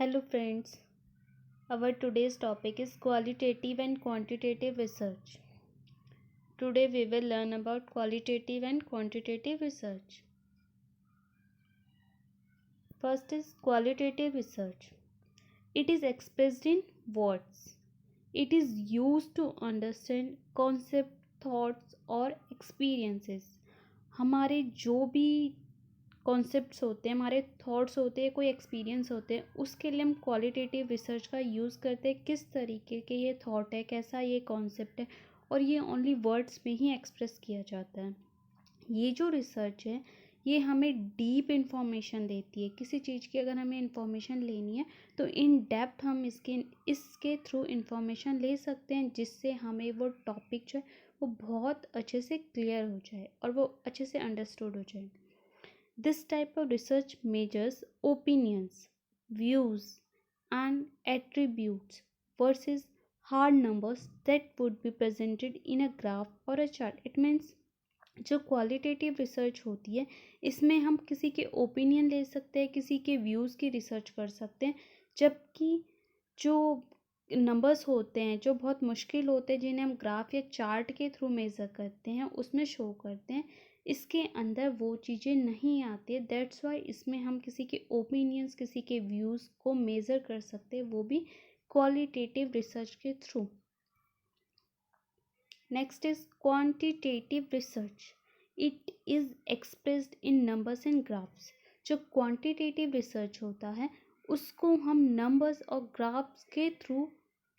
Hello friends, our today's topic is qualitative and quantitative research. Today we will learn about qualitative and quantitative research. First is qualitative research. It is expressed in words. It is used to understand concept, thoughts और experiences. हमारे जो भी concepts होते हैं, हमारे thoughts होते हैं, कोई एक्सपीरियंस होते हैं, उसके लिए हम क्वालिटेटिव रिसर्च का यूज़ करते हैं। किस तरीके के ये थॉट है, कैसा ये कॉन्सेप्ट है, और ये ओनली वर्ड्स में ही एक्सप्रेस किया जाता है। ये जो रिसर्च है ये हमें डीप इन्फॉर्मेशन देती है। किसी चीज़ की अगर हमें इन्फॉर्मेशन लेनी है तो इन डेप्थ हम इसके थ्रू इन्फॉर्मेशन ले सकते हैं, जिससे हमें वो टॉपिक जो है वो बहुत अच्छे से क्लियर हो जाए और वो अच्छे से अंडरस्टूड हो जाए। This type of research measures opinions, views, and attributes versus hard numbers that would be presented in a graph or a chart. It means जो क्वालिटेटिव रिसर्च होती है इसमें हम किसी के ओपिनियन ले सकते हैं, किसी के व्यूज़ की रिसर्च कर सकते हैं, जबकि जो नंबर्स होते हैं जो बहुत मुश्किल होते हैं, जिन्हें हम ग्राफ या चार्ट के थ्रू मेज़र करते हैं, उसमें शो करते हैं, इसके अंदर वो चीज़ें नहीं आती है। दैट्स वाई इसमें हम किसी के ओपिनियंस, किसी के व्यूज़ को मेज़र कर सकते हैं, वो भी क्वालिटेटिव रिसर्च के through. Next is quantitative research. It is expressed in numbers and graphs. जो क्वांटिटेटिव रिसर्च होता है उसको हम नंबर्स और ग्राफ्स के थ्रू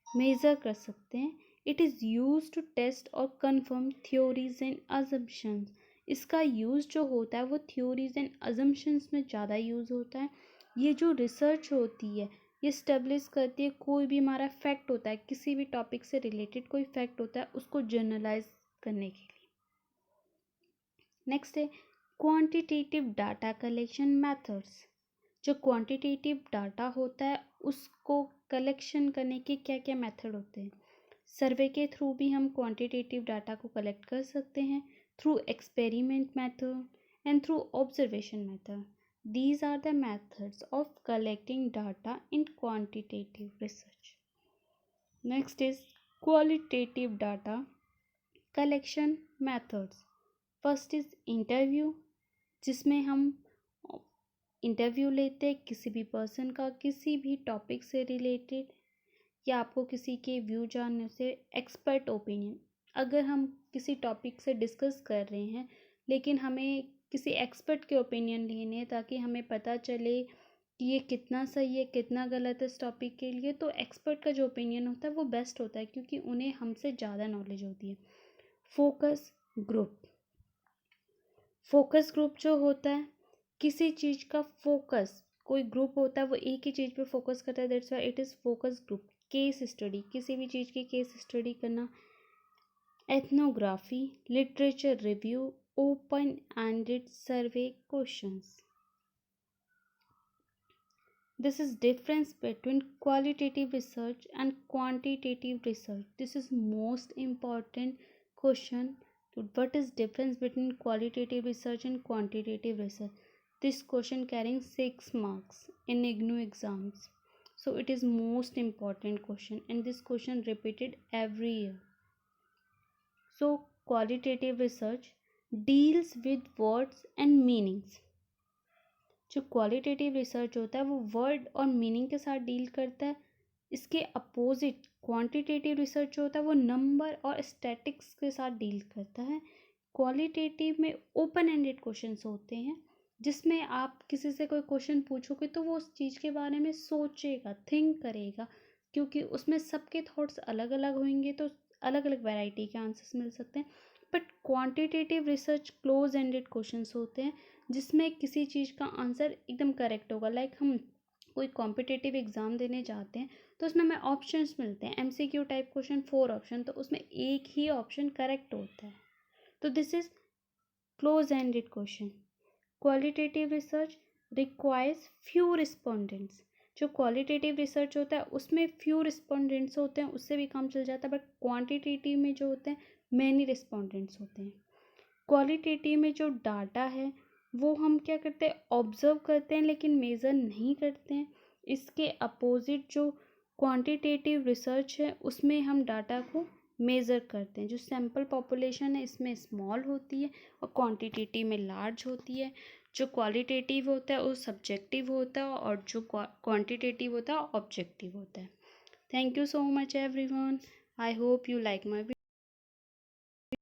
मेज़र कर सकते हैं। It is use to test और कंफर्म थ्योरीज एंड अजम्पशंस। इसका यूज़ जो होता है वो थ्योरीज एंड अजम्पशंस में ज़्यादा यूज़ होता है। ये जो रिसर्च होती है ये स्टेब्लिश करती है, कोई भी हमारा फैक्ट होता है, किसी भी टॉपिक से रिलेटेड कोई फैक्ट होता है, उसको जनरलाइज करने के लिए। नेक्स्ट है क्वांटिटेटिव डाटा कलेक्शन मेथड्स। जो क्वांटिटेटिव डाटा होता है उसको कलेक्शन करने के क्या क्या मेथड होते हैं। सर्वे के थ्रू भी हम क्वांटिटेटिव डाटा को कलेक्ट कर सकते हैं, through experiment method and through observation method. These are the methods of collecting data in quantitative research. Next is qualitative data collection methods. First is interview, जिसमें हम इंटरव्यू लेते हैं किसी भी पर्सन का, किसी भी टॉपिक से रिलेटेड, या आपको किसी के व्यू जानने से। एक्सपर्ट ओपिनियन, अगर हम किसी टॉपिक से डिस्कस कर रहे हैं लेकिन हमें किसी एक्सपर्ट के ओपिनियन लेने हैं ताकि हमें पता चले कि ये कितना सही है कितना गलत है इस टॉपिक के लिए, तो एक्सपर्ट का जो ओपिनियन होता है वो बेस्ट होता है क्योंकि उन्हें हमसे ज़्यादा नॉलेज होती है। Focus group. फोकस ग्रुप जो होता है किसी चीज़ का फोकस, कोई ग्रुप होता है वो एक ही चीज़ पे फोकस करता है, that's why it is focus group. Case study, किसी भी चीज़ की केस स्टडी करना। Ethnography, literature review, open ended survey questions. This is difference between qualitative research and quantitative research. This is most important question. What is difference between qualitative research and quantitative research? This question carrying 6 marks in IGNOU exams. So it is most important question and this question repeated every year. So qualitative research deals with words and meanings. जो qualitative research होता है वो word और meaning के साथ deal करता है। इसके अपोजिट क्वांटिटेटिव रिसर्च होता है वो नंबर और स्टैटिक्स के साथ डील करता है। क्वालिटेटिव में ओपन एंडेड क्वेश्चंस होते हैं जिसमें आप किसी से कोई क्वेश्चन पूछोगे तो वो उस चीज़ के बारे में सोचेगा, थिंक करेगा, क्योंकि उसमें सबके थॉट्स अलग अलग होंगे तो अलग अलग वैरायटी के आंसर्स मिल सकते हैं। But quantitative research close ended questions होते हैं जिसमें किसी चीज़ का आंसर एकदम करेक्ट होगा। लाइक हम कोई कॉम्पिटिटिव एग्ज़ाम देने जाते हैं तो उसमें हमें ऑप्शंस मिलते हैं, MCQ टाइप क्वेश्चन 4 ऑप्शन, तो उसमें एक ही ऑप्शन करेक्ट होता है। तो this is close ended question. Qualitative research requires few respondents. जो क्वालिटेटिव रिसर्च होता है उसमें फ्यू रिस्पोंडेंट्स होते हैं, उससे भी काम चल जाता है। बट क्वांटिटेटिव में जो होते हैं मैनी रिस्पोंडेंट्स होते हैं। क्वालिटेटिव में जो डाटा है वो हम क्या करते हैं, ऑब्जर्व करते हैं लेकिन मेज़र नहीं करते हैं। इसके अपोजिट जो क्वांटिटेटिव रिसर्च है उसमें हम डाटा को मेज़र करते हैं। जो सैम्पल पॉपुलेशन है इसमें स्मॉल होती है और क्वांटिटेटिव में लार्ज होती है। जो क्वालिटेटिव होता है वो सब्जेक्टिव होता है और जो क्वांटिटेटिव होता है ऑब्जेक्टिव होता है। Thank you so much everyone. I hope you like my